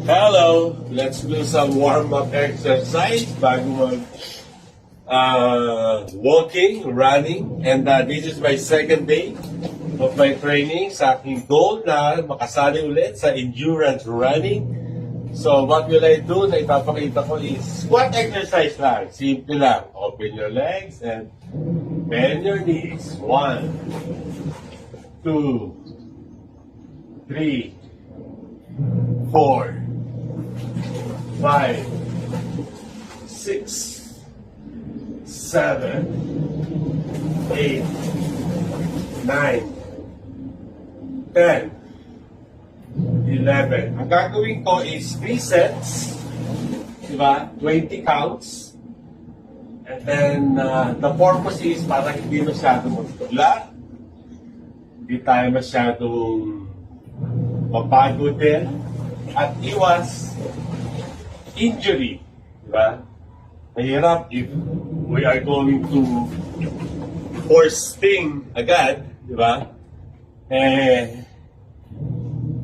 Hello! Let's do some warm-up exercise bago mag walking, running. And this is my second day of my training sa aking goal na makasali ulit sa endurance running. So what will I do na ipapakita ko is squat exercise lang. Simple lang. Open your legs and bend your knees. 1, 2, 3, 4, 5, 6, 7, 8, 9, 10, 11. Ang gagawin ko is 3 sets, diba? 20 counts. And then, the purpose is para hindi masyadong magtula, hindi tayo masyadong mapagod din, at iwas injury, diba? Mahirap if we are going to force thing agad, diba?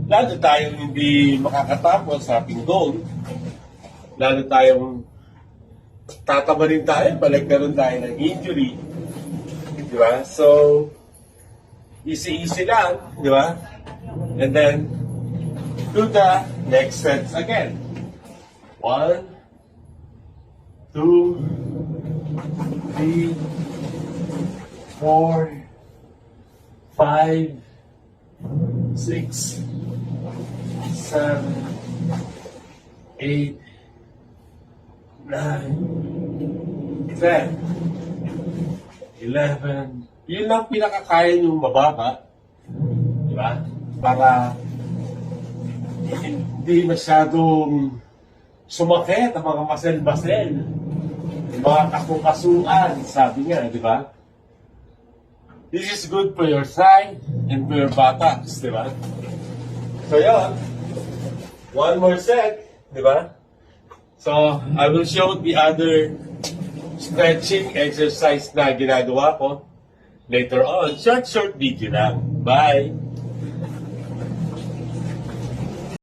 Lalo tayong hindi makakatapos sa ating goal, lalo tayong tatama rin tayo, palagkaroon tayo ng injury, diba? So, easy-easy lang, diba? And then, do the next sets again. 1, 2, 3, 4, 5, 6, 7, 8, 9, 10, 11. Yun lang pinakakaya niyong mababa. Diba? Para hindi masyadong sumakit ang mga masel-masel. Yung mga kasukasuan, sabi nga, di ba? This is good for your thigh and for your buttocks, di ba? So yun, one more set, di ba? So, I will show the other stretching exercise na ginagawa ko later on. Short video lang. Bye!